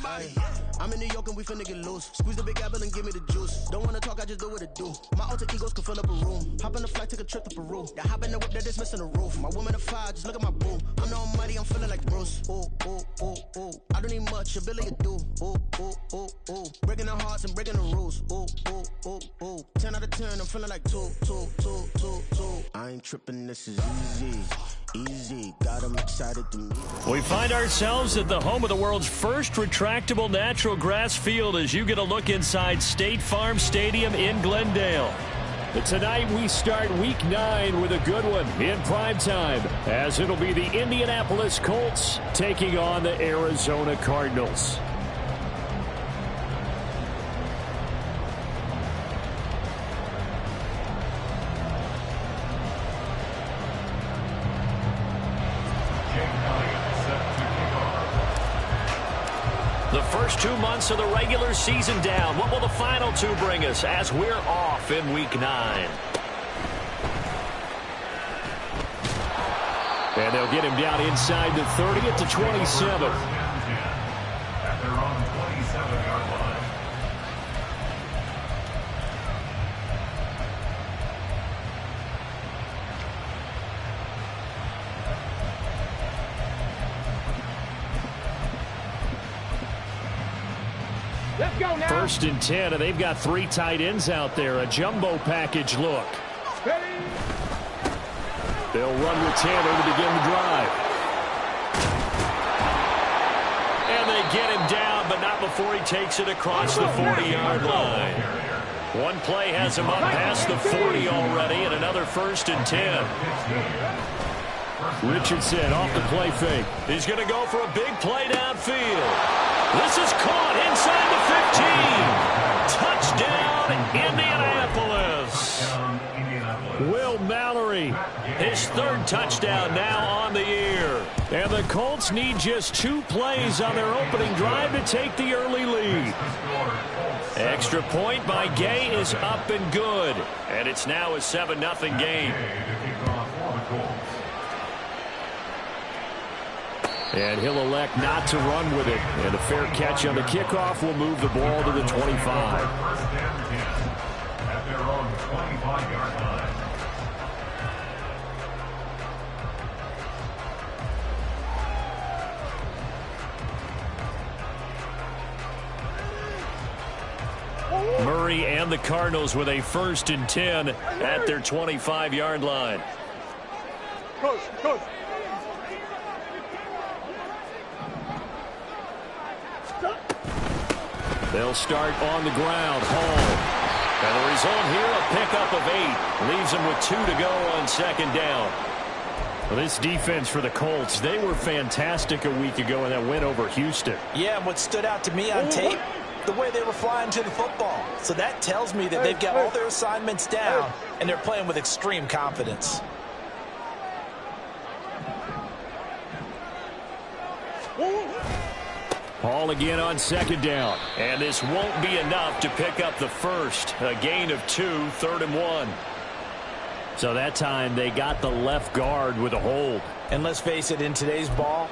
I'm in New York and we finna get loose. Squeeze the big apple and give me the juice. Don't wanna talk, I just do what it do. My alter egos can fill up a room. Hop on a flight, take a trip to Peru. That hop in the whip that is missing the roof. My woman a fire, just look at my boo. I'm no money, I'm feeling like Bruce. Ooh, ooh, ooh, ooh. I don't need much, ability to do. Ooh, ooh, ooh, ooh. Breaking the hearts and breaking the rules. Ooh, ooh, ooh, ooh. 10 out of 10, I'm feeling like 2. I ain't tripping, this is easy. Easy, got them excited to meet. We find ourselves at the home of the world's first retractable natural grass field as you get a look inside State Farm Stadium in Glendale. But tonight we start week 9 with a good one in prime time, as it'll be the Indianapolis Colts taking on the Arizona Cardinals. The first 2 months of the regular season down. What will the final 2 bring us as we're off in week 9? And they'll get him down inside the 30 at the 27. At their own 27-yard line. Let's go now. 1st and 10, and they've got 3 tight ends out there. A jumbo package look. Ready. They'll run with Tanner to begin the drive. And they get him down, but not before he takes it across the 40-yard line. One play has him up past the 40 already, and another 1st and 10. Richardson off the play fake. He's going to go for a big play downfield. This is caught inside the 15. Touchdown, Indianapolis. Will Mallory, his 3rd touchdown now on the year. And the Colts need just 2 plays on their opening drive to take the early lead. Extra point by Gay is up and good. And it's now a 7-0 game. And he'll elect not to run with it. And a fair catch on the kickoff will move the ball to the 25. At their own 25-yard line. Murray and the Cardinals with a 1st and 10 at their 25-yard line. Coach. They'll start on the ground. Hall. And the result here, a pickup of 8. Leaves them with 2 to go on 2nd down. Well, this defense for the Colts, they were fantastic a week ago in that win over Houston. Yeah, and what stood out to me on tape, the way they were flying to the football. So that tells me that they've got all their assignments down, and they're playing with extreme confidence. Hall again on 2nd down. And this won't be enough to pick up the 1st. A gain of 2, 3rd and 1. So that time they got the left guard with a hold. And let's face it, in today's ball,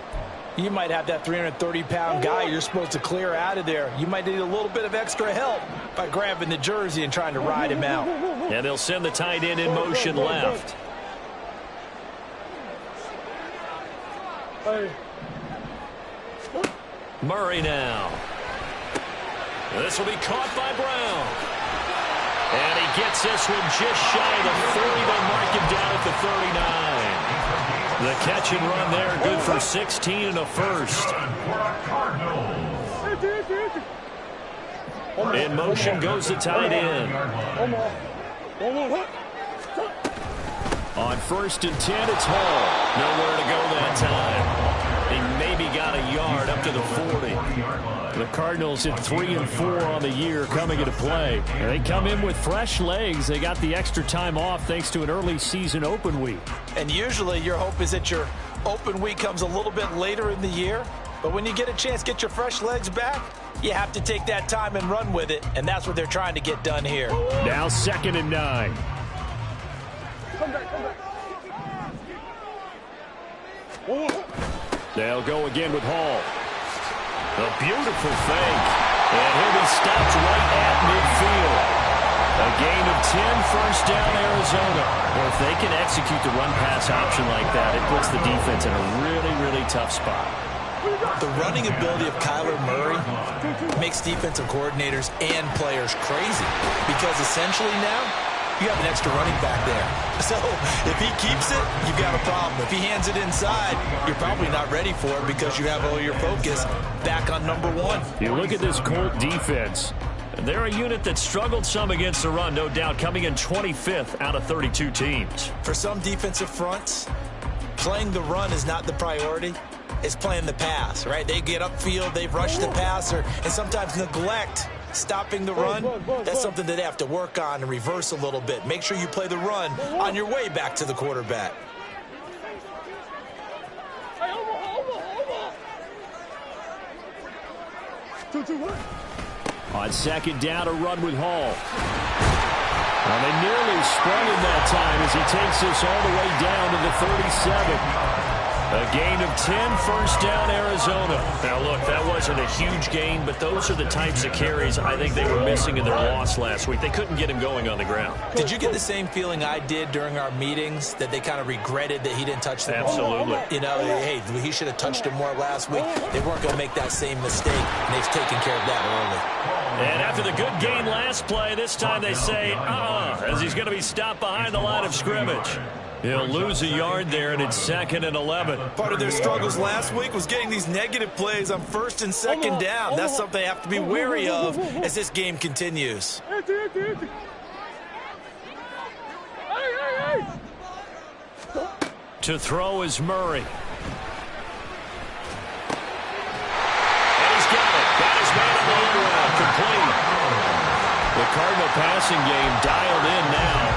you might have that 330-pound guy you're supposed to clear out of there. You might need a little bit of extra help by grabbing the jersey and trying to ride him out. And they'll send the tight end in motion left. Murray now. This will be caught by Brown. And he gets this one just shy of the 40. They'll mark him down at the 39. The catch and run there, good for 16 and a 1st. In motion goes the tight end. On 1st and 10, it's Hall. Nowhere to go that time. He maybe got a yard up to the 40. The Cardinals hit 3 and 4 on the year coming into play. And they come in with fresh legs. They got the extra time off thanks to an early season open week. And usually your hope is that your open week comes a little bit later in the year. But when you get a chance to get your fresh legs back, you have to take that time and run with it. And that's what they're trying to get done here. Now 2nd and 9. Come back. They'll go again with Hall. A beautiful fake. And he'll be stopped right at midfield. A gain of 10, first down, Arizona. Well, if they can execute the run-pass option like that, it puts the defense in a really, really tough spot. The running ability of Kyler Murray makes defensive coordinators and players crazy because essentially now you have an extra running back there. So if he keeps it, you've got a problem. If he hands it inside, you're probably not ready for it because you have all your focus back on number one. You look at this Colt defense. They're a unit that struggled some against the run, no doubt, coming in 25th out of 32 teams. For some defensive fronts, playing the run is not the priority. It's playing the pass, right? They get upfield, they rush the passer, and sometimes neglect stopping the run. That's something that they have to work on and reverse a little bit. Make sure you play the run on your way back to the quarterback. On second down, a run with Hall. Well, they nearly sprung him that time as he takes this all the way down to the 37. A gain of 10, first down, Arizona. Now, look, that wasn't a huge gain, but those are the types of carries I think they were missing in their loss last week. They couldn't get him going on the ground. Did you get the same feeling I did during our meetings, that they kind of regretted that he didn't touch the ball? Absolutely. You know, hey, he should have touched it more last week. They weren't going to make that same mistake, and they've taken care of that early. And after the good game last play, this time they say, as he's going to be stopped behind the line of scrimmage. He'll lose a yard there, and it's 2nd and 11. Part of their struggles last week was getting these negative plays on 1st and 2nd down. That's something they have to be wary of as this game continues. To throw is Murray. And he's got it. Got his man on the end round. Complete. The Cardinal passing game dialed in now.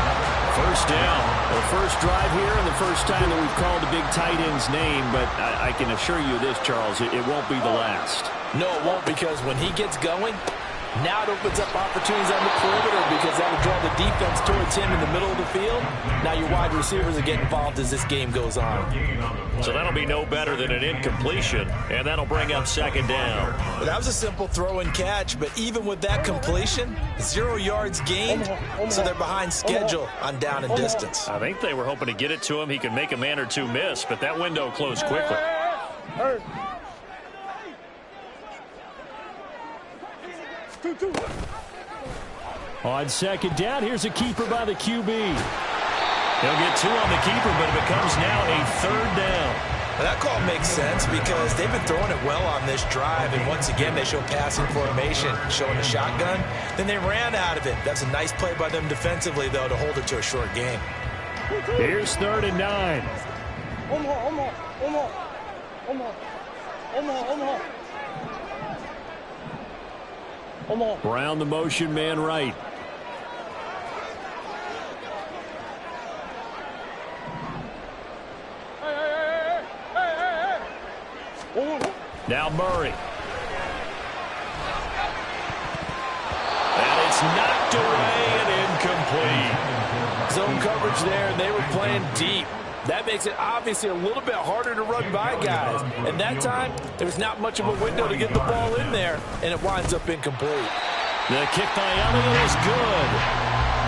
First down. The first drive here and the first time that we've called a big tight end's name, but I can assure you this, Charles, it won't be the last. No, it won't, because when he gets going, now it opens up opportunities on the perimeter because that will draw the defense towards him in the middle of the field. Now your wide receivers are getting involved as this game goes on. So that'll be no better than an incompletion, and that'll bring up 2nd down. Well, that was a simple throw and catch, but even with that completion, 0 yards gained, so they're behind schedule on down and distance. I think they were hoping to get it to him. He could make a man or two miss, but that window closed quickly. On 2nd down, here's a keeper by the QB. He'll get 2 on the keeper, but it becomes now a 3rd down. Well, that call makes sense because they've been throwing it well on this drive, and once again they show passing formation, showing the shotgun. Then they ran out of it. That's a nice play by them defensively, though, to hold it to a short game. Here's 3rd and 9. Brown, the motion man right. Now Murray. And it's knocked away and incomplete. Zone coverage there, and they were playing deep. That makes it obviously a little bit harder to run by guys. And that time, there was not much of a window to get the ball in there, and it winds up incomplete. The kick by Elliott is good.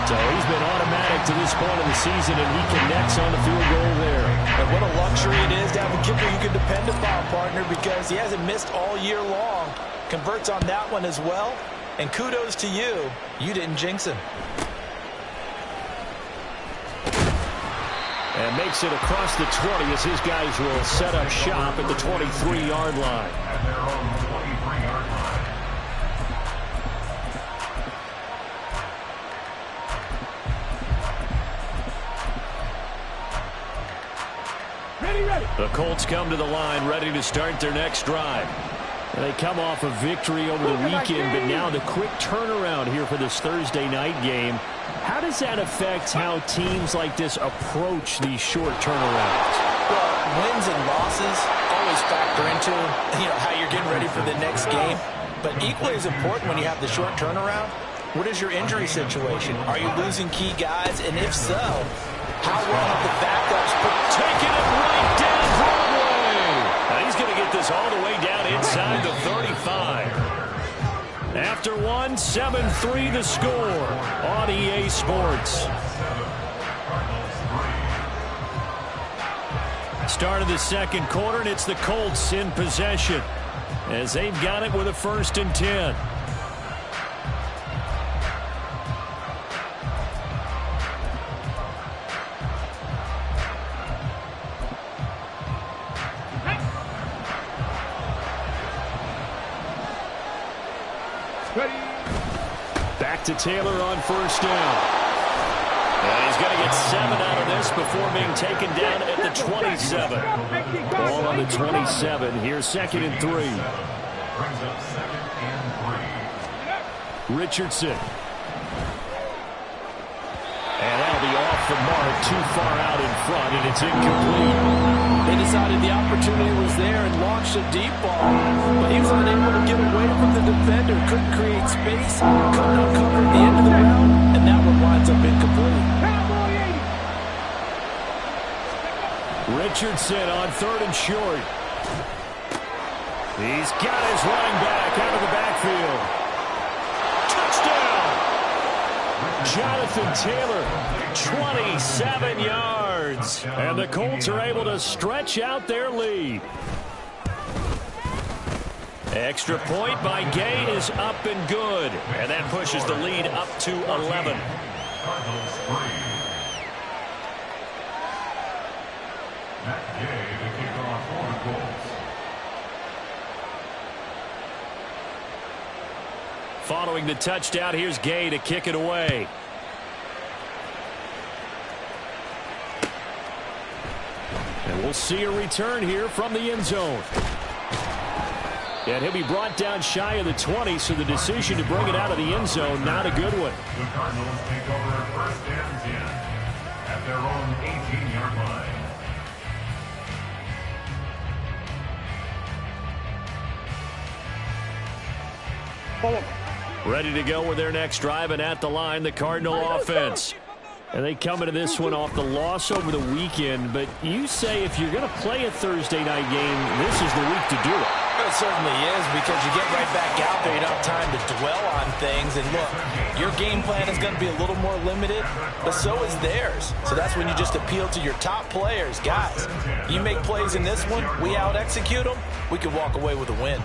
So he's been automatic to this point of the season, and he connects on the field goal there. And what a luxury it is to have a kicker you can depend upon, partner, because he hasn't missed all year long. Converts on that one as well. And kudos to you. You didn't jinx him. And makes it across the 20 as his guys will set up shop at the 23-yard line. At their own 23-yard line. Ready. The Colts come to the line ready to start their next drive. And they come off a victory over the weekend, but now the quick turnaround here for this Thursday night game. How does that affect how teams like this approach these short turnarounds? Well, wins and losses always factor into, how you're getting ready for the next game. But equally as important when you have the short turnaround, what is your injury situation? Are you losing key guys? And if so, how well have the backups Taking it right down Broadway. Now he's going to get this all the way down inside the 35. after one. 7-3 the score on EA Sports. Start of the second quarter, and it's the Colts in possession as they've got it with a 1st and 10. Back to Taylor on 1st down. And he's going to get 7 out of this before being taken down at the 27. Ball on the 27. Here's 2nd and 3. Brings up 2nd and 3. Richardson. And that'll be off the mark, too far out in front, and it's incomplete. They decided the opportunity was there and launched a deep ball, but he was unable to get away from the defender, couldn't create space, couldn't uncover at the end of the route, and that one winds up incomplete. Richardson on 3rd and short. He's got his running back out of the backfield. Touchdown! Jonathan Taylor, 27 yards. And the Colts are able to stretch out their lead. Extra point by Gay is up and good. And that pushes the lead up to 11. Cardinals 3. Matt Gay to kick off for the Colts. Following the touchdown, here's Gay to kick it away. And we'll see a return here from the end zone. And he'll be brought down shy of the 20, so the decision to bring it out of the end zone, not a good one. The Cardinals take over at 1st and 10 at their own 18-yard line. Ready to go with their next drive, and at the line, the Cardinal offense. And they come into this one off the loss over the weekend, but you say if you're going to play a Thursday night game, this is the week to do it. It certainly is, because you get right back out there. You don't have time to dwell on things. And look, your game plan is going to be a little more limited, but so is theirs. So that's when you just appeal to your top players. Guys, you make plays in this one, we out-execute them, we can walk away with a win.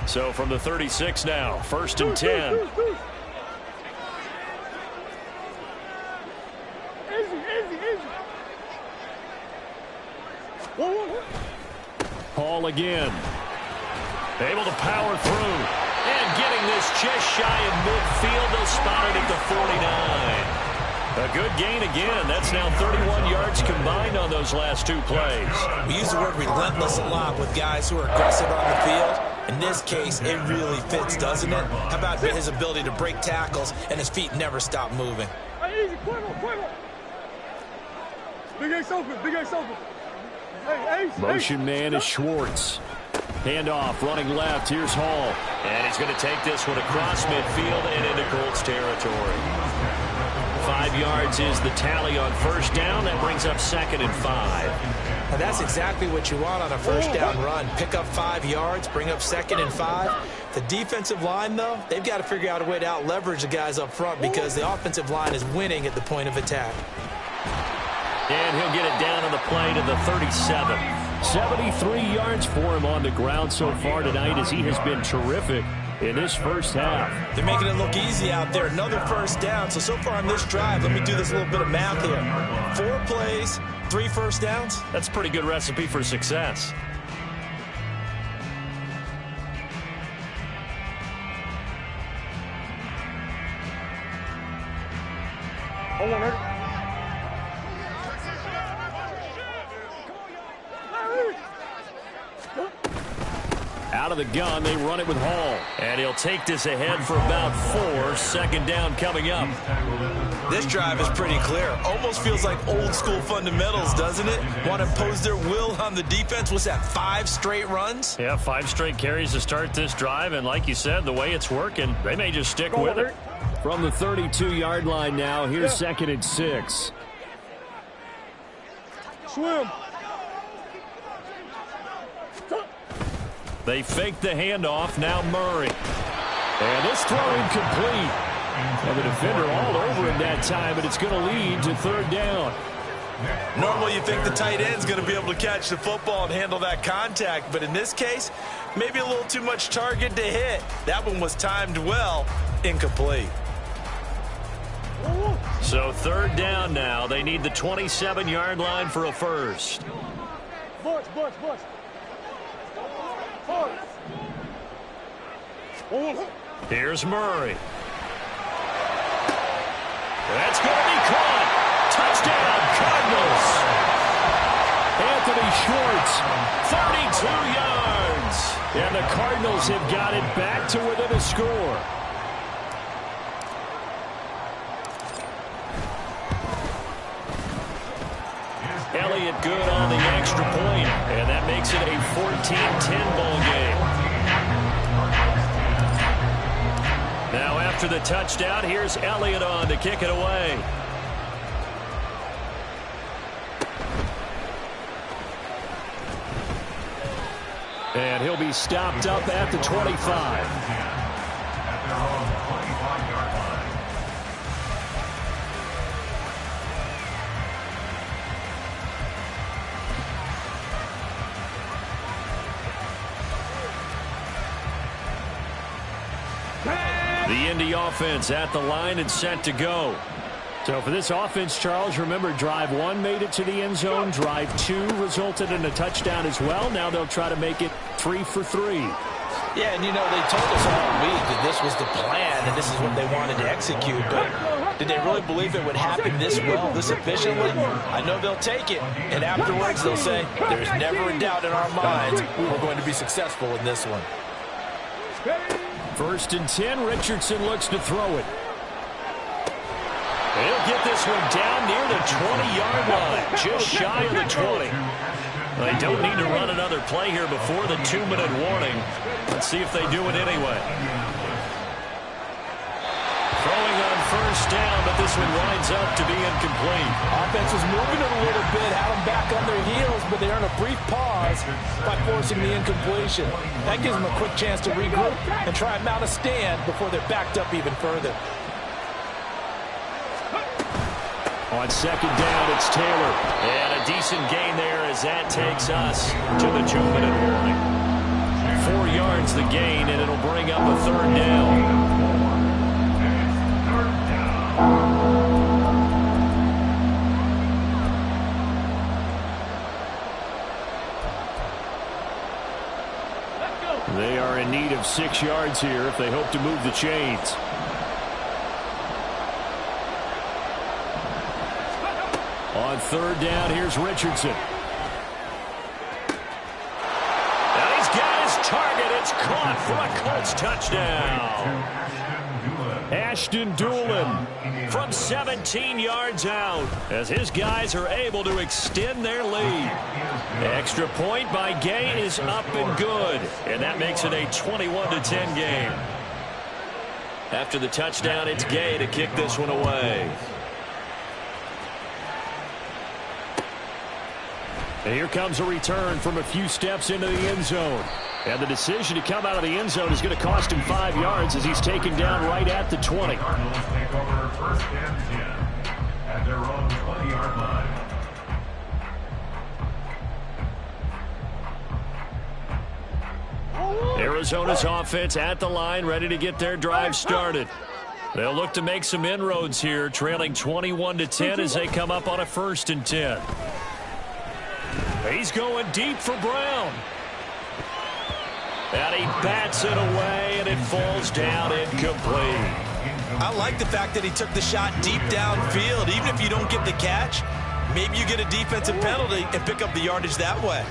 So from the 36 now, 1st and 10. Hall again. Able to power through. And getting this just shy of midfield. They'll spot it at the 49. A good gain again. That's now 31 yards combined on those last 2 plays. We use the word relentless a lot with guys who are aggressive on the field. In this case, it really fits, doesn't it? How about his ability to break tackles and his feet never stop moving? Hey, easy, Big Ace open, Big Ace open. Hey, Ace, Motion man is Schwartz. Handoff, running left. Here's Hall. And he's going to take this one across midfield and into Colts territory. 5 yards is the tally on 1st down. That brings up 2nd and 5. And that's exactly what you want on a 1st down run. Pick up 5 yards, bring up 2nd and 5. The defensive line, though, they've got to figure out a way to out-leverage the guys up front because the offensive line is winning at the point of attack. And he'll get it down on the play to the 37. 73 yards for him on the ground so far tonight as he has been terrific in this first half. They're making it look easy out there. Another 1st down. So far on this drive, let me do this little bit of math here. 4 plays, 3 1st downs. That's a pretty good recipe for success. Hold on, Eric. Out of the gun, they run it with Hall. And he'll take this ahead for about 4. 2nd down coming up. This drive is pretty clear. Almost feels like old school fundamentals, doesn't it? Want to impose their will on the defense. What's that, 5 straight runs? Yeah, 5 straight carries to start this drive. And like you said, the way it's working, they may just stick with it. From the 32-yard line now, here's 2nd and 6. Swim. They fake the handoff. Now Murray. And this throw incomplete. And the defender all over him that time, but it's going to lead to third down. Normally you think the tight end's going to be able to catch the football and handle that contact, but in this case, maybe a little too much target to hit. That one was timed well, incomplete. So third down now. They need the 27-yard line for a first. Bush. Here's Murray. That's going to be caught. Touchdown, Cardinals. Anthony Schwartz, 32 yards. And the Cardinals have got it back to within a score. Elliott good on the extra point, and that makes it a 14-10 ball game. Now after the touchdown, here's Elliott on to kick it away. And he'll be stopped up at the 25. The Indy offense at the line and set to go. So for this offense, Charles, remember drive 1 made it to the end zone. Drive 2 resulted in a touchdown as well. Now they'll try to make it 3 for 3. Yeah, and you know, they told us all week that this was the plan and this is what they wanted to execute. But did they really believe it would happen this well, this efficiently? I know they'll take it. And afterwards they'll say, there's never a doubt in our minds we're going to be successful in this one. First and 10, Richardson looks to throw it. He'll get this one down near the 20-yard line, just shy of the 20. They don't need to run another play here before the 2-minute warning. Let's see if they do it anyway. Throwing on first down, but this one winds up to be incomplete. Offense was moving it a little bit, had them back on their heels, but they earn a brief pause by forcing the incompletion. That gives them a quick chance to regroup and try and mount a stand before they're backed up even further. On second down, it's Taylor. And a decent gain there as that takes us to the 2-minute warning. 4 yards the gain, and it'll bring up a third down. They are in need of 6 yards here if they hope to move the chains. On third down, here's Richardson. And he's got his target. It's caught for a Colts touchdown. Ashton Doolin from 17 yards out as his guys are able to extend their lead. Extra point by Gay is up and good, and that makes it a 21-10 game. After the touchdown, it's Gay to kick this one away. And here comes a return from a few steps into the end zone. And the decision to come out of the end zone is going to cost him 5 yards as he's taken down right at the 20. Cardinals take over first and 10 at their own 20-yard line. Arizona's offense at the line, ready to get their drive started. They'll look to make some inroads here, trailing 21-10 as they come up on a 1st and 10. He's going deep for Brown. And he bats it away, and it falls down incomplete. I like the fact that he took the shot deep downfield. Even if you don't get the catch, maybe you get a defensive penalty and pick up the yardage that way.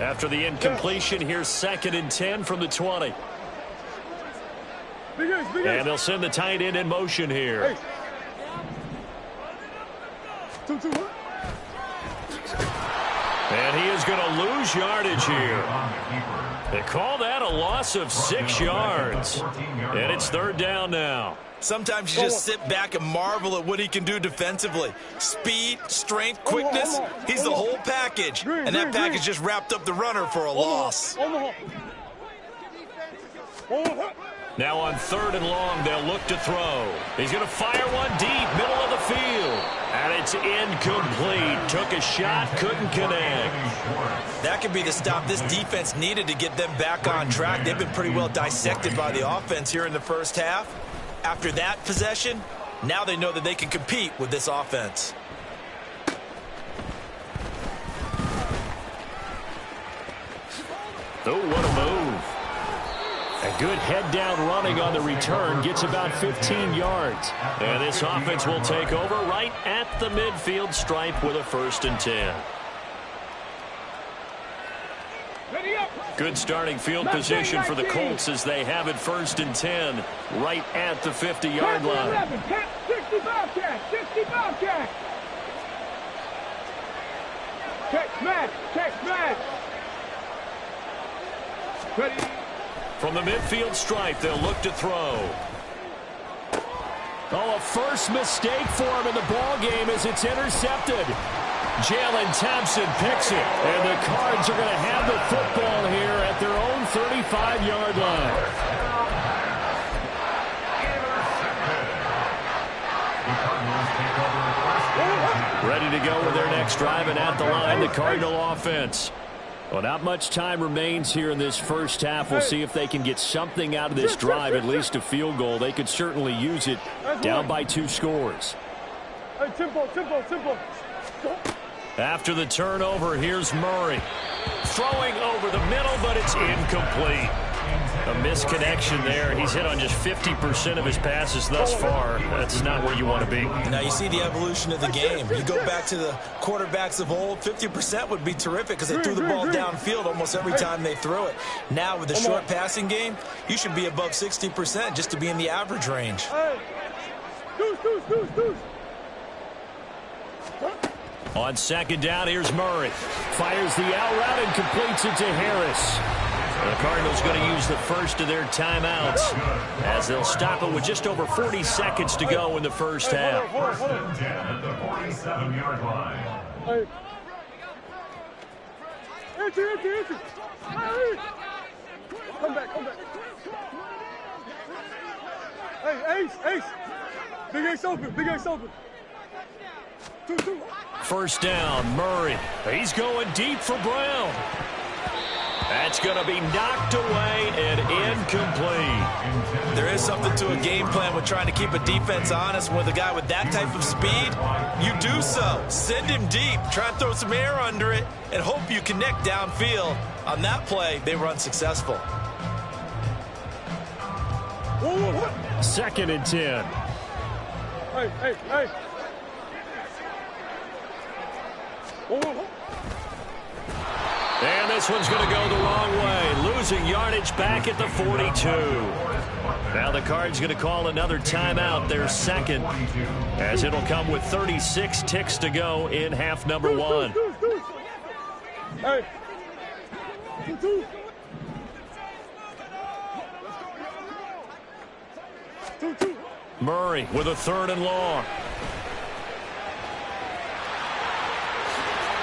After the incompletion, here's 2nd and 10 from the 20. And they'll send the tight end in motion here. And he is going to lose yardage here. They call that a loss of 6 yards. And it's 3rd down now. Sometimes you just sit back and marvel at what he can do defensively. Speed, strength, quickness. He's the whole package. And that package just wrapped up the runner for a loss. Now on 3rd and long, they'll look to throw. He's going to fire one deep, middle of the field. And it's incomplete. Took a shot, couldn't connect. That could be the stop this defense needed to get them back on track. They've been pretty well dissected by the offense here in the first half. After that possession, now they know that they can compete with this offense. Oh, what a move. A good head-down running on the return gets about 15 yards. And this offense will take over right at the midfield stripe with a 1st and 10. Good starting field position for the Colts as they have it 1st and 10 right at the 50-yard line. 65 catch. Catch match. Ready. From the midfield stripe, they'll look to throw. Oh, a first mistake for him in the ball game as it's intercepted. Jalen Thompson picks it, and the Cards are going to have the football here at their own 35-yard line. Ready to go with their next drive, and at the line, the Cardinal offense. Well, not much time remains here in this first half. We'll see if they can get something out of this drive, at least a field goal. They could certainly use it down by 2 scores. Hey, tempo. After the turnover, here's Murray. Throwing over the middle, but it's incomplete. A misconnection there. He's hit on just 50% of his passes thus far. That's not where you want to be. Now you see the evolution of the game. You go back to the quarterbacks of old, 50% would be terrific because they threw the ball downfield almost every time they threw it. Now with the short passing game, you should be above 60% just to be in the average range. On 2nd down, here's Murray. Fires the out route and completes it to Harris. The Cardinals going to use the first of their timeouts as they'll stop it with just over 40 seconds to go in the first half. 1st and 10 at the 47-yard line. Hey. Enter. Come back. Hey, Ace. Big Ace open. 2. 1st down, Murray. He's going deep for Brown. That's going to be knocked away and incomplete. There is something to a game plan with trying to keep a defense honest. With a guy with that type of speed, you do so. Send him deep, try and throw some air under it, and hope you connect downfield. On that play, they were unsuccessful. 2nd and 10. Hey. And this one's going to go the wrong way. Losing yardage back at the 42. Now the Cards going to call another timeout, their 2nd, as it'll come with 36 ticks to go in half number 1. Hey. 2. 2. Murray with a 3rd and long.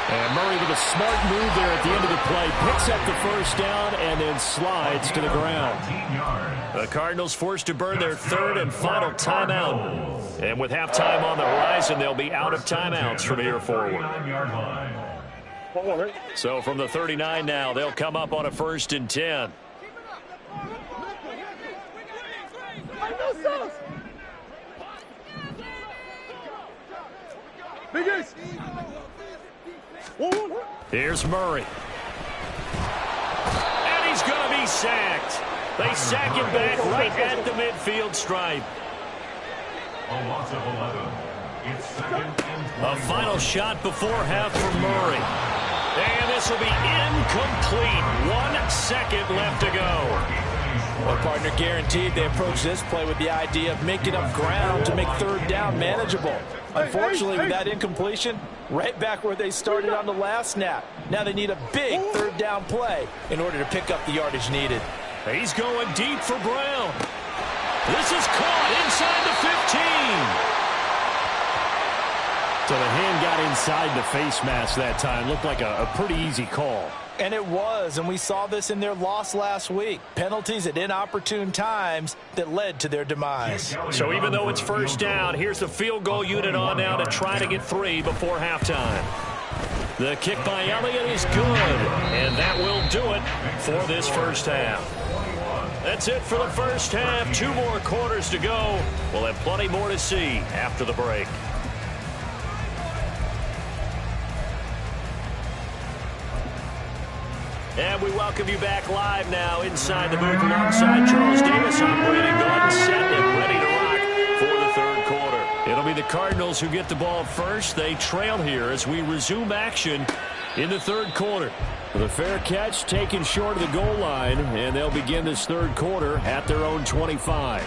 And Murray with a smart move there at the end of the play. Picks up the 1st down and then slides to the ground. The Cardinals forced to burn their 3rd and final timeout. And with halftime on the horizon, they'll be out of timeouts from here forward. So from the 39 now, they'll come up on a 1st and 10. Big Ace. Here's Murray. And he's going to be sacked. They sack him back right at the midfield stripe. A loss of 11. It's 2nd and 20. A final shot before half for Murray. And this will be incomplete. 1 second left to go. Well, partner, guaranteed they approach this play with the idea of making up ground to make 3rd down manageable. Unfortunately, with that incompletion, right back where they started on the last snap. Now they need a big 3rd down play in order to pick up the yardage needed. He's going deep for Brown. This is caught inside the 15. So the hand got inside the face mask that time. Looked like a pretty easy call. And it was, and we saw this in their loss last week. Penalties at inopportune times that led to their demise. So even though it's first down, here's the field goal unit on now to try to get 3 before halftime. The kick by Elliott is good, and that will do it for this first half. That's it for the first half. 2 more quarters to go. We'll have plenty more to see after the break. And we welcome you back live now inside the booth alongside Charles Davis. I'm Brandon Gordon, set and ready to rock for the third quarter. It'll be the Cardinals who get the ball first. They trail here as we resume action in the third quarter. The fair catch taken short of the goal line, and they'll begin this third quarter at their own 25.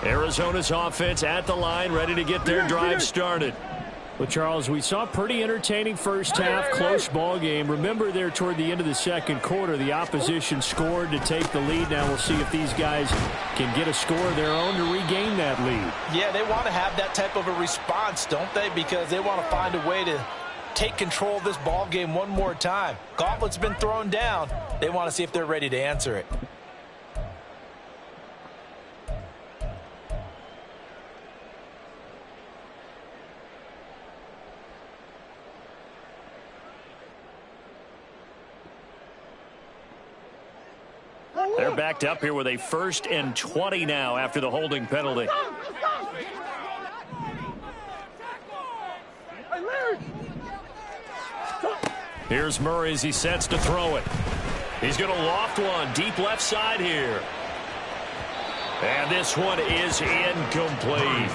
Arizona's offense at the line, ready to get their drive started. Well, Charles, we saw a pretty entertaining first half, close ball game. Remember there toward the end of the second quarter, the opposition scored to take the lead. Now we'll see if these guys can get a score of their own to regain that lead. Yeah, they want to have that type of a response, don't they? Because they want to find a way to take control of this ball game one more time. Gauntlet's been thrown down. They want to see if they're ready to answer it. They're backed up here with a 1st and 20 now after the holding penalty. Here's Murray as he sets to throw it. He's going to loft one deep left side here. And this one is incomplete.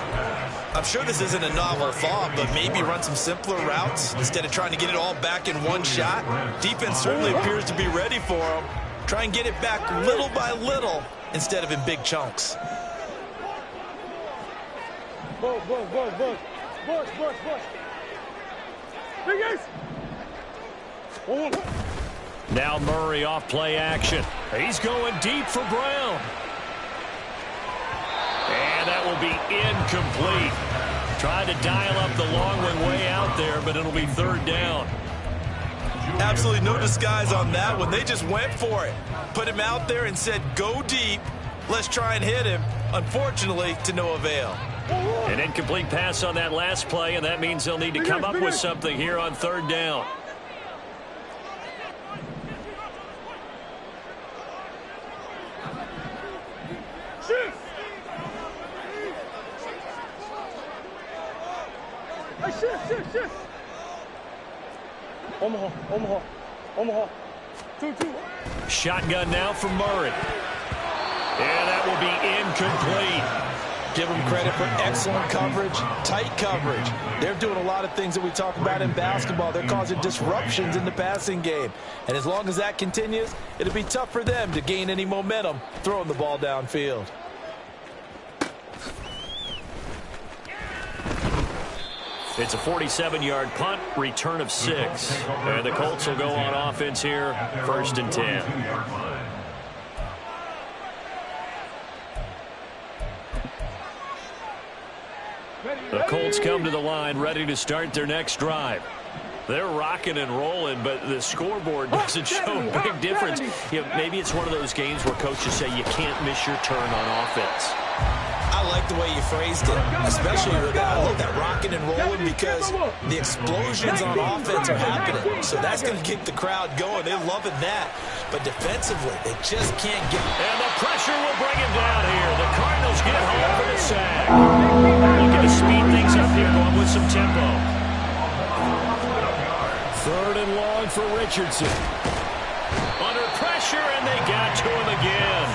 I'm sure this isn't a novel thought, but maybe run some simpler routes instead of trying to get it all back in one shot. Defense certainly appears to be ready for him. Try and get it back little by little instead of in big chunks. Now Murray off play action. He's going deep for Brown. And that will be incomplete. Tried to dial up the long way out there, but it'll be 3rd down. Absolutely no disguise on that one. They just went for it. Put him out there and said, go deep. Let's try and hit him. Unfortunately, to no avail. An incomplete pass on that last play, and that means they'll need to come up with something here on 3rd down. Shift. Omaha. 2-2. Shotgun now for Murray. And that will be incomplete. Give them credit for excellent coverage, tight coverage. They're doing a lot of things that we talk about in basketball. They're causing disruptions in the passing game. And as long as that continues, it'll be tough for them to gain any momentum throwing the ball downfield. It's a 47-yard punt, return of 6. And the Colts will go on offense here, 1st and 10. The Colts come to the line, ready to start their next drive. They're rocking and rolling, but the scoreboard doesn't show a big difference. You know, maybe it's one of those games where coaches say you can't miss your turn on offense. I like the way you phrased it, especially with that rocking and rolling, because the explosions on offense are happening. So that's going to keep the crowd going. They're loving that. But defensively, they just can't get it. And the pressure will bring him down here. The Cardinals get home for the sack. Looking to speed things up here, going with some tempo. 3rd and long for Richardson. Under pressure, and they got to him again.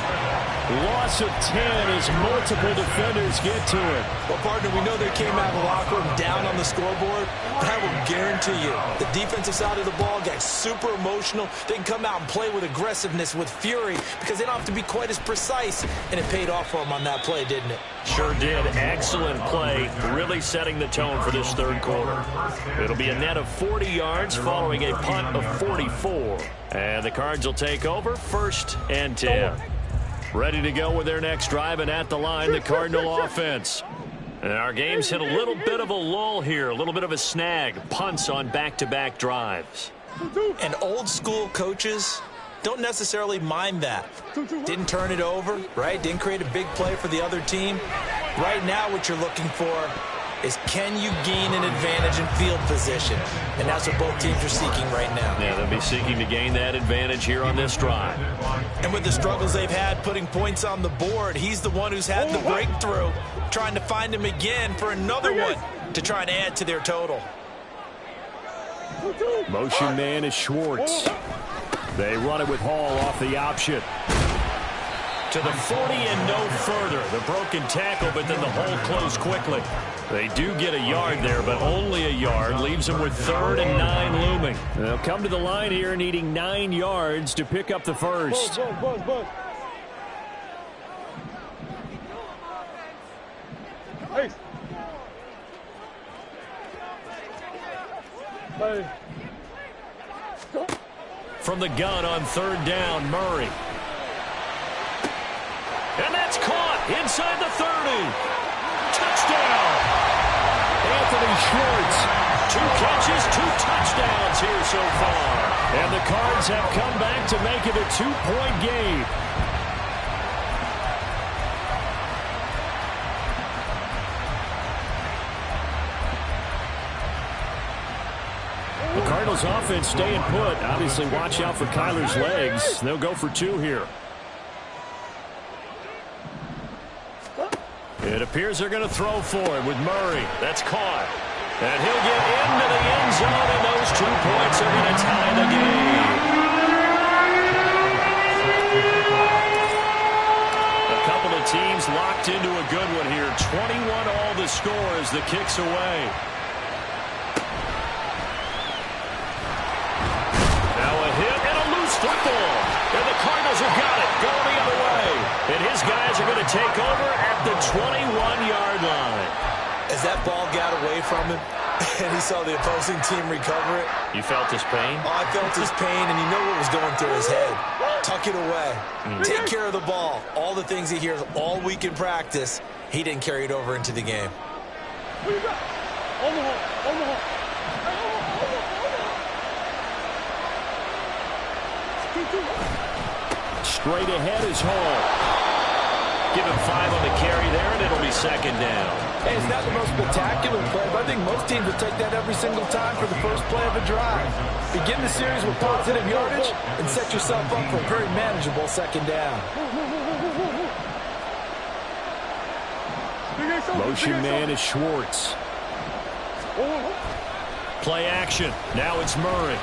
loss of 10 as multiple defenders get to it. Well, partner, we know they came out of the locker room down on the scoreboard, but I will guarantee you the defensive side of the ball got super emotional. They can come out and play with aggressiveness, with fury, because they don't have to be quite as precise, and it paid off for them on that play, didn't it? Sure did. Excellent play, really setting the tone for this third quarter. It'll be a net of 40 yards following a punt of 44. And the Cards will take over 1st and 10. Ready to go with their next drive, and at the line, the Cardinal offense. And our game's hit a little bit of a lull here, a little bit of a snag. Punts on back-to-back drives. And old-school coaches don't necessarily mind that. Didn't turn it over, right? Didn't create a big play for the other team. Right now what you're looking for is, can you gain an advantage in field position? And that's what both teams are seeking right now. Yeah, they'll be seeking to gain that advantage here on this drive. And with the struggles they've had putting points on the board, he's the one who's had the breakthrough, trying to find him again for another one to try and add to their total. Motion man is Schwartz. They run it with Hall off the option. To the 40 and no further. The broken tackle, but then the hole closed quickly. They do get a yard there, but only a yard. Leaves them with 3rd and 9 looming. They'll come to the line here needing 9 yards to pick up the first. Buzz. Ace. Hey. From the gun on 3rd down, Murray. And that's caught inside the 30. Touchdown. Anthony Schwartz. 2 catches, 2 touchdowns here so far. And the Cards have come back to make it a 2-point game. The Cardinals offense staying put. Obviously, watch out for Kyler's legs. They'll go for 2 here. It appears they're going to throw for it with Murray. That's caught. And he'll get into the end zone, and those 2 points are going to tie the game. A couple of teams locked into a good one here. 21 all the score as the kick's away. Now a hit and a loose football. And the Cardinals have got it. Going the other way. And his guys are going to take over at the 21-yard line. As that ball got away from him and he saw the opposing team recover it. You felt his pain? Oh, I felt his pain, and you know what was going through his head. Tuck it away. Take care of the ball. All the things he hears all week in practice, he didn't carry it over into the game. Straight ahead is Hall. Give him 5 on the carry there, and it'll be 2nd down. Hey, it's not the most spectacular play, but I think most teams will take that every single time for the first play of a drive. Begin the series with positive yardage and set yourself up for a very manageable 2nd down. Motion man is Schwartz. Play action. Now it's Murray.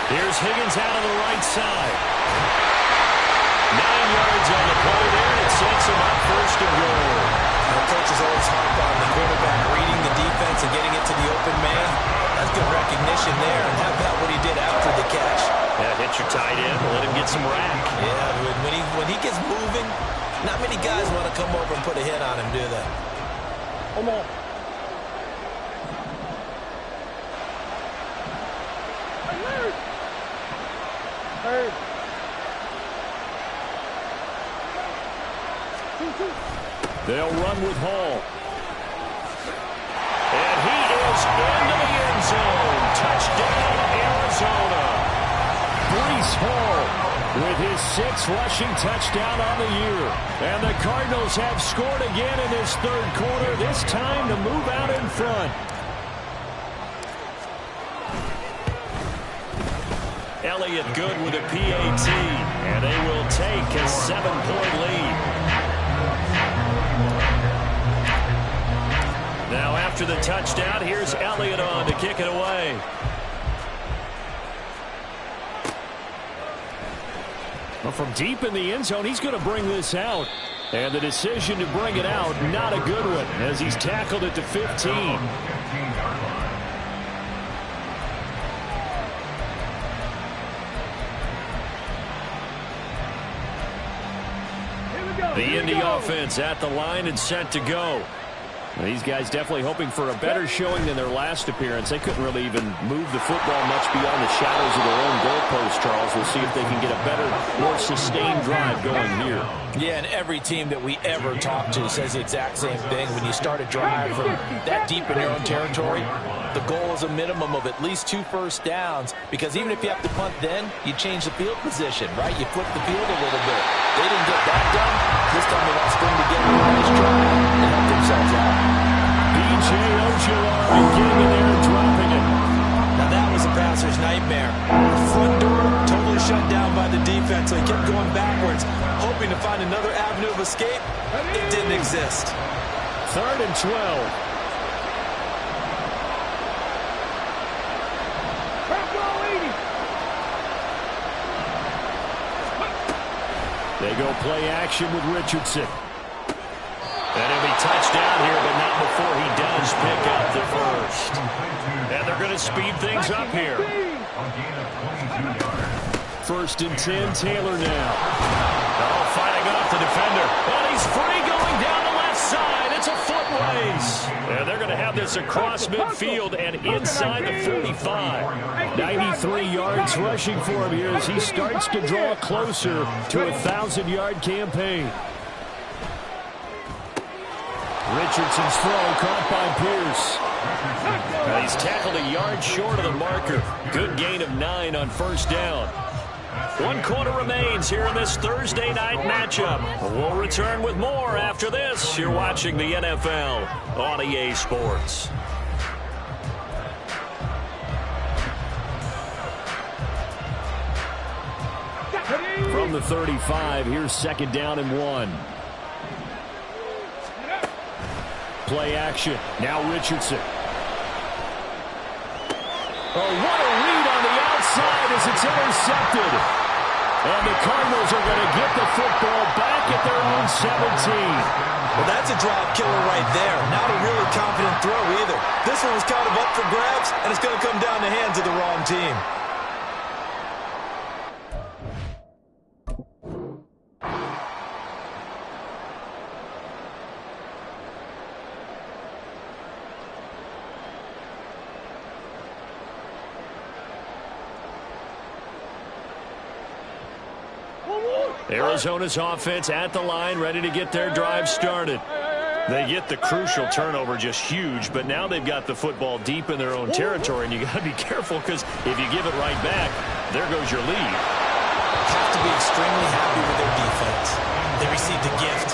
Here's Higgins out on the right side. 9 yards on the play there, and it sets him up 1st and goal. The coaches always harp on the quarterback reading the defense and getting it to the open man. That's good recognition there. And how about what he did after the catch? Yeah, hit your tight end, let him get some rack. Yeah, when he gets moving, not many guys want to come over and put a hit on him, do they? Come on. Hey. They'll run with Hall. And he is into the end zone. Touchdown, Arizona. Breece Hall with his 6th rushing touchdown on the year. And the Cardinals have scored again in this 3rd quarter, this time to move out in front. Elliott good with a PAT, and they will take a 7-point lead. Now after the touchdown, here's Elliott on to kick it away. Well, from deep in the end zone, he's going to bring this out. And the decision to bring it out, not a good one, as he's tackled at the 15. The Indy offense at the line and set to go. These guys definitely hoping for a better showing than their last appearance. They couldn't really even move the football much beyond the shadows of their own goalpost, Charles. We'll see if they can get a better, more sustained drive going here. Yeah, and every team that we ever talk to says the exact same thing. When you start a drive from that deep in your own territory, the goal is a minimum of at least 2 first downs, because even if you have to punt then, you change the field position, right? You flip the field a little bit. They didn't get that done. This time they got to string together a nice drive and help themselves out. B.J. Ojulari getting in there and dropping it. Now that was a passer's nightmare. The front door totally shut down by the defense, so he kept going backwards, hoping to find another avenue of escape. It didn't exist. 3rd and 12. They go play action with Richardson. And he'll be touchdown here, but not before he does pick up the first. And they're going to speed things up here. 1st and 10, Taylor now. Oh, fighting off the defender. And he's free going down the left side. It's a foot race. And they're going to have this across midfield and inside the 45. 93 yards rushing for him here as he starts to draw closer to a 1,000-yard campaign. Richardson's throw caught by Pierce. And he's tackled a yard short of the marker. Good gain of 9 on 1st down. 1 quarter remains here in this Thursday night matchup. We'll return with more after this. You're watching the NFL on EA Sports. From the 35, here's 2nd down and 1. Play action. Now Richardson. Oh, what a read on the outside as it's intercepted. And the Cardinals are going to get the football back at their own 17. Well, that's a drive killer right there. Not a really confident throw either. This one was kind of up for grabs, and it's going to come down the hands of the wrong team. Arizona's offense at the line, ready to get their drive started. They get the crucial turnover, just huge, but now they've got the football deep in their own territory, and you got to be careful because if you give it right back, there goes your lead. Have to be extremely happy with their defense. They received a gift,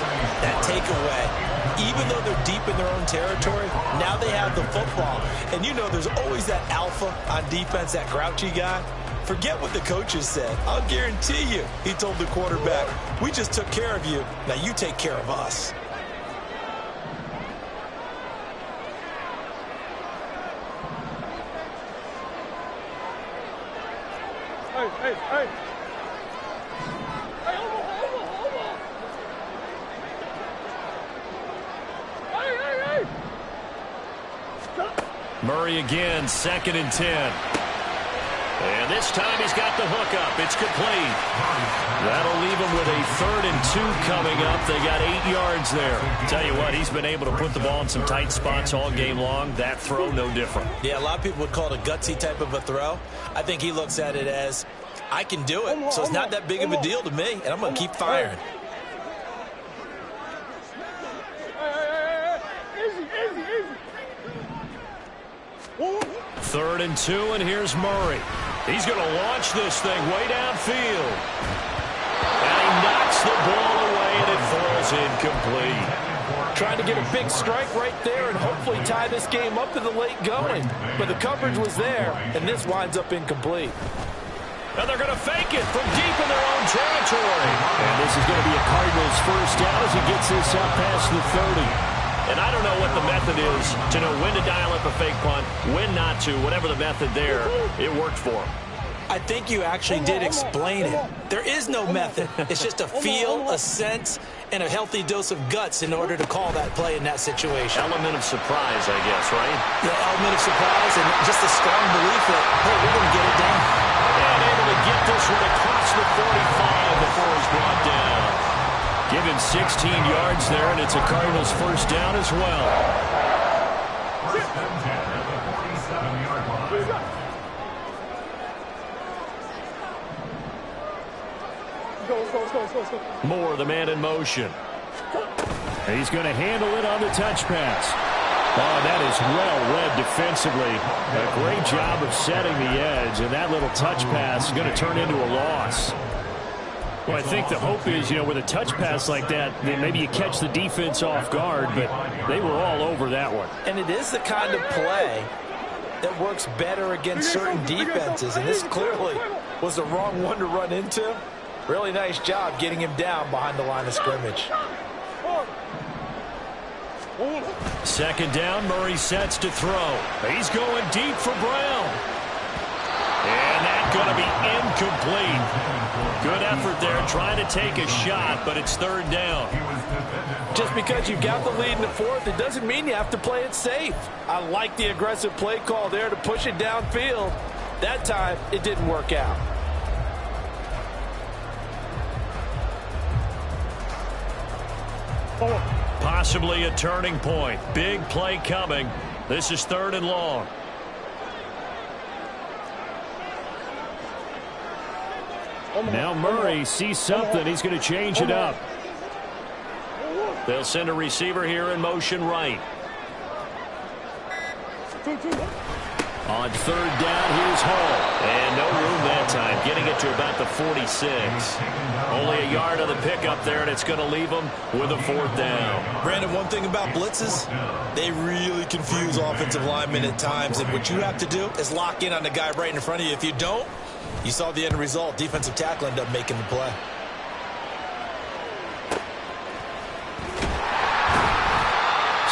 that takeaway. Even though they're deep in their own territory, now they have the football. And you know there's always that alpha on defense, that grouchy guy. Forget what the coaches said. I'll guarantee you, he told the quarterback, we just took care of you. Now you take care of us. Hey. Hey, Murray again, 2nd and 10. And this time he's got the hook up. It's complete. That'll leave him with a 3rd and 2 coming up. They got 8 yards there. Tell you what, he's been able to put the ball in some tight spots all game long. That throw, no different. Yeah, a lot of people would call it a gutsy type of a throw. I think he looks at it as, I can do it, so it's not that big of a deal to me, and I'm going to keep firing. Easy. 3rd and 2, and here's Murray. He's going to launch this thing way downfield. And he knocks the ball away, and it falls incomplete. Trying to get a big strike right there and hopefully tie this game up in the late going. But the coverage was there, and this winds up incomplete. And they're going to fake it from deep in their own territory. And this is going to be a Cardinals 1st down as he gets this up past the 30. And I don't know what the method is to know when to dial up a fake punt, when not to, whatever the method there, it worked for him. I think you actually did explain it. There is no method. It's just a feel, a sense, and a healthy dose of guts in order to call that play in that situation. Element of surprise, I guess, right? Yeah, element of surprise and just a strong belief that, hey, we're going to get it done. And able to get this one across the 45 before he's brought down. Give him 16 yards there, and it's a Cardinals first down as well. First and 10 at the 47-yard line. Let's go. Moore, the man in motion. He's going to handle it on the touch pass. Oh, that is well read defensively. A great job of setting the edge, and that little touch pass is going to turn into a loss. Well, I think the hope is, with a touch pass like that, then maybe you catch the defense off guard, but they were all over that one. And it is the kind of play that works better against certain defenses, and this clearly was the wrong one to run into. Really nice job getting him down behind the line of scrimmage. Second down, Murray sets to throw. He's going deep for Brown. And that's going to be incomplete. Good effort there, trying to take a shot, but it's third down. Just because you've got the lead in the fourth, it doesn't mean you have to play it safe. I like the aggressive play call there to push it downfield. That time, it didn't work out. Possibly a turning point. Big play coming. This is third and long. Now Murray sees something. He's going to change it up. They'll send a receiver here in motion right. On third down, here's Hall. And no room that time, getting it to about the 46. Only a yard on the pickup there, and it's going to leave them with a fourth down. Brandon, one thing about blitzes, they really confuse offensive linemen at times, and what you have to do is lock in on the guy right in front of you. If you don't, you saw the end result. Defensive tackle ended up making the play.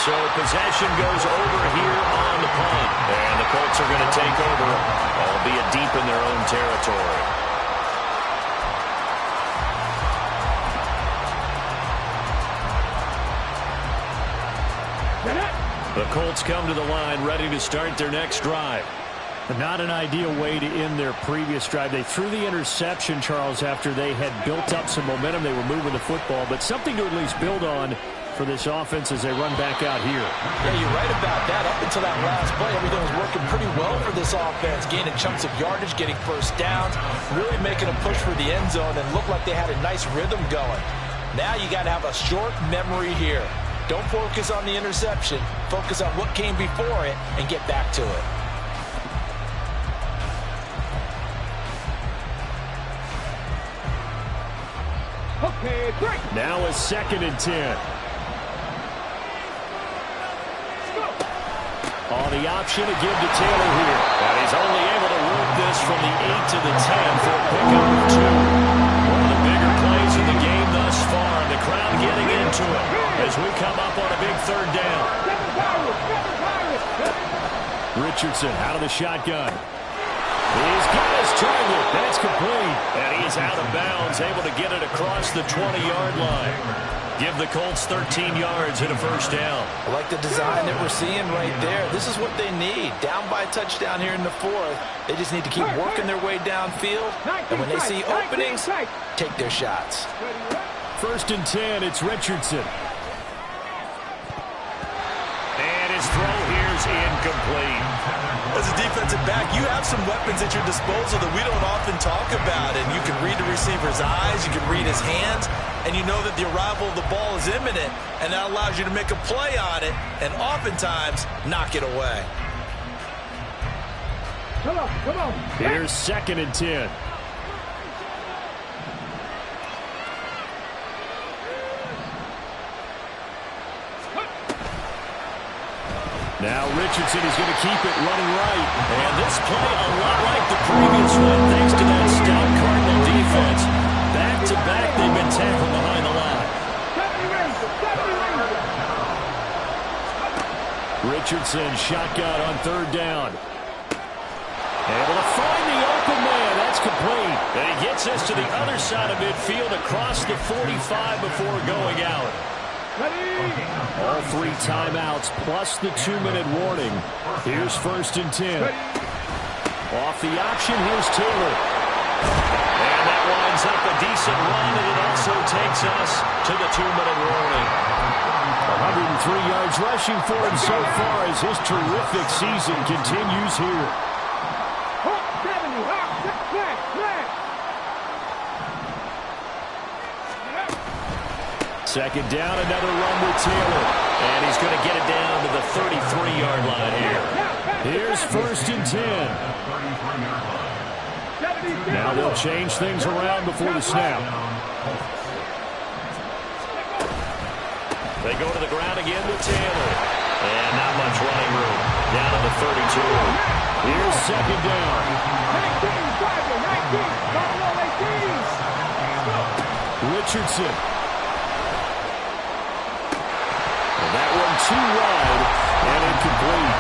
So possession goes over here on the punt. And the Colts are going to take over, albeit deep in their own territory. The Colts come to the line ready to start their next drive. Not an ideal way to end their previous drive. They threw the interception, Charles, after they had built up some momentum. They were moving the football, but something to at least build on for this offense as they run back out here. Yeah, you're right about that. Up until that last play, everything was working pretty well for this offense, gaining chunks of yardage, getting first downs, really making a push for the end zone, and looked like they had a nice rhythm going. Now you got to have a short memory here. Don't focus on the interception. Focus on what came before it and get back to it. Okay, great. Now a 2nd and 10. On the option to give to Taylor here. And he's only able to work this from the 8 to the 10 for a pickup of 2. One of the bigger plays in the game thus far. And the crowd getting into it as we come up on a big third down. Richardson out of the shotgun. He's got his target. That's complete. And he's out of bounds, able to get it across the 20-yard line. Give the Colts 13 yards and a first down. I like the design that we're seeing right there. This is what they need. Down by a touchdown here in the fourth. They just need to keep working their way downfield. And when they see openings, take their shots. 1st and 10, it's Richardson. And his throw here is incomplete. As a defensive back, you have some weapons at your disposal that we don't often talk about. And you can read the receiver's eyes, you can read his hands, and you know that the arrival of the ball is imminent, and that allows you to make a play on it and oftentimes knock it away. Come on. Here's 2nd and 10. Now Richardson is going to keep it running right. And this play a lot like the previous one, thanks to that stout Cardinal defense. Back-to-back, they've been tackled behind the line. Richardson shotgun on third down. Able to find the open man. That's And he gets us to the other side of midfield across the 45 before going out. All 3 timeouts plus the 2-minute warning. Here's 1st and 10. Off the option, here's Taylor. And that winds up a decent run, and it also takes us to the 2-minute warning. 103 yards rushing for him so far as his terrific season continues here. Second down, another run with Taylor. And he's going to get it down to the 33-yard line here. Here's 1st and 10. Now they'll change things around before the snap. They go to the ground again with Taylor. And not much running room. Down to the 32. Here's 2nd down. 19, Richardson. That one too wide and incomplete.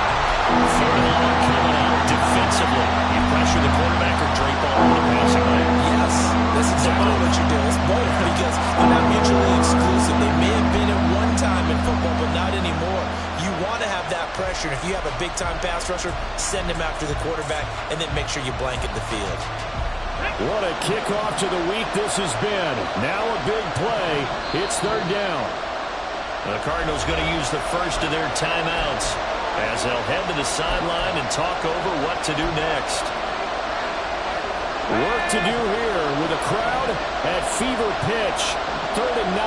3rd and long coming out defensively. You pressure the quarterback or drape all over the passing lane. Yes, that's exactly what you do. It's both because they're not mutually exclusive. They may have been at one time in football, but not anymore. You want to have that pressure. If you have a big-time pass rusher, send him after the quarterback and then make sure you blanket the field. What a kickoff to the week this has been. Now a big play. It's 3rd down. The Cardinals going to use the first of their timeouts as they'll head to the sideline and talk over what to do next. Work to do here with a crowd at fever pitch. 3rd and 9.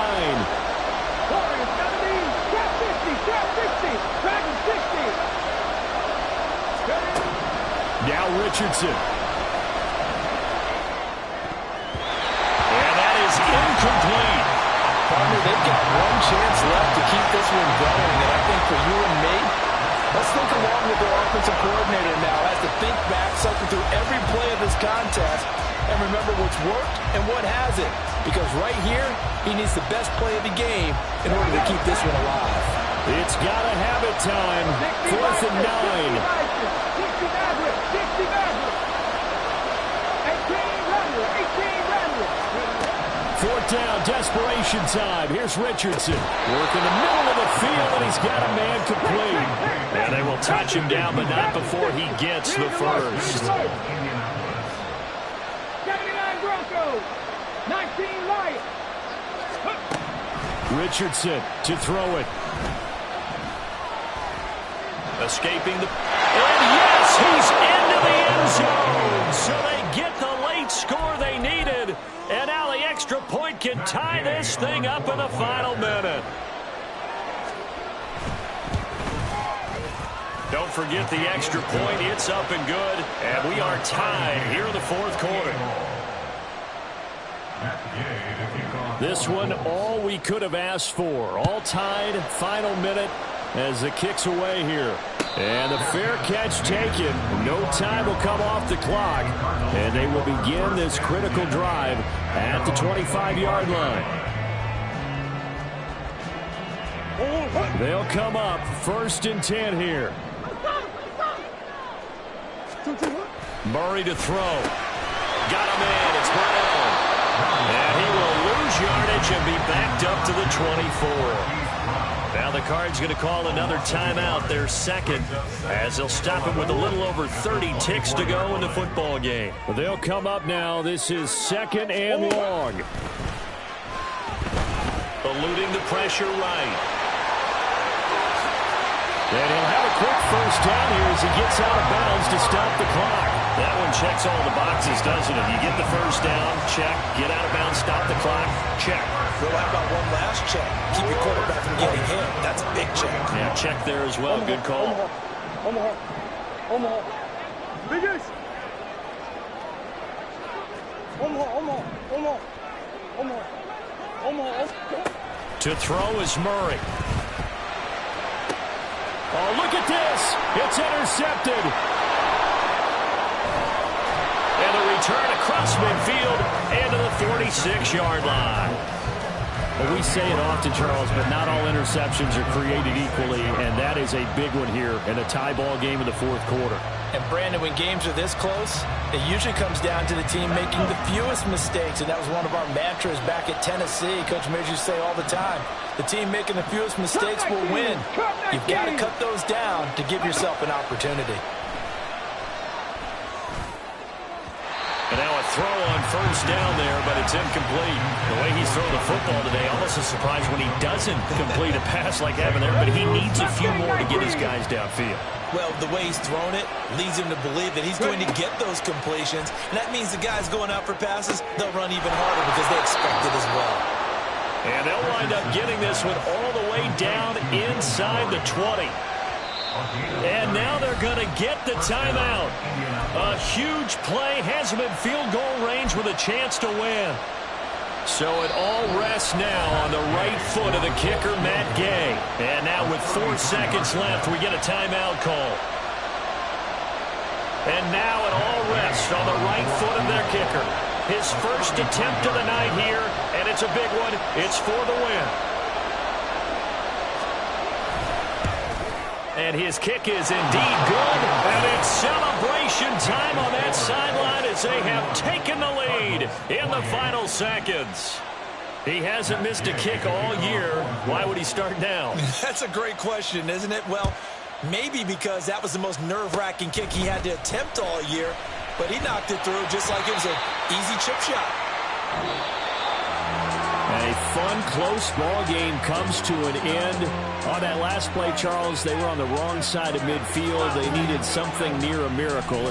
Now Richardson. And that is incomplete. Partner, they've got one chance left to keep this one going, and I think for you and me, let's think along with their offensive coordinator now as to think back, cycle through every play of this contest, and remember what's worked and what hasn't. Because right here, he needs the best play of the game in order to keep this one alive. It's got to have it time. 4th and 9. 4th down, desperation time. Here's Richardson. Work in the middle of the field, and he's got a man complete. And they will touch him down, but not before he gets the first. 79 Broncos, 19 Lions. Richardson to throw it. Escaping the... And yes, he's into the end zone. So they get the late score they needed. And now the extra point can tie this thing up in the final minute. Don't forget the extra point. It's up and good. And we are tied here in the 4th quarter. This one, all we could have asked for. All tied, final minute as the kick's away here. And the fair catch taken. No time will come off the clock. And they will begin this critical drive at the 25-yard line. They'll come up 1st and 10 here. Murray to throw. Got a man. It's Brown. And he will lose yardage and be backed up to the 24. Now the Cards going to call another timeout, their 2nd, as they'll stop him with a little over 30 ticks to go in the football game. They'll come up now. This is 2nd and long. Eluding the pressure right. And he'll have a quick first down here as he gets out of bounds to stop the clock. That one checks all the boxes, doesn't it? You get the first down, check. Get out of bounds, stop the clock, check. Well, how about one last check? Keep your quarterback from getting hit. That's a big check. Yeah, check there as well. Good call. Omaha. Big East. Omaha. To throw is Murray. Oh, look at this. It's intercepted. And a return across midfield and to the 46-yard line. Well, we say it often, Charles, but not all interceptions are created equally, and that is a big one here in a tie ball game in the fourth quarter. And, Brandon, when games are this close, it usually comes down to the team making the fewest mistakes, and that was one of our mantras back at Tennessee. Coach Mears used to say all the time, the team making the fewest mistakes will win. You've got to cut those down to give yourself an opportunity. And now a throw on first down there, but it's incomplete. The way he's throwing the football today, almost a surprise when he doesn't complete a pass like having there, but he needs a few more to get his guys downfield. Well, the way he's thrown it leads him to believe that he's going to get those completions. And that means the guys going out for passes, they'll run even harder because they expect it as well. And they'll wind up getting this one all the way down inside the 20. And now they're going to get the timeout. A huge play has him in field goal range with a chance to win. So it all rests now on the right foot of the kicker, Matt Gay. And now with 4 seconds left, we get a timeout call. And now it all rests on the right foot of their kicker. His first attempt of the night here, and it's a big one. It's for the win. And his kick is indeed good. And it's celebration time on that sideline as they have taken the lead in the final seconds. He hasn't missed a kick all year. Why would he start now? That's a great question, isn't it? Well, maybe because that was the most nerve-wracking kick he had to attempt all year. But he knocked it through just like it was an easy chip shot. A fun, close ball game comes to an end. On that last play, Charles, they were on the wrong side of midfield. They needed something near a miracle.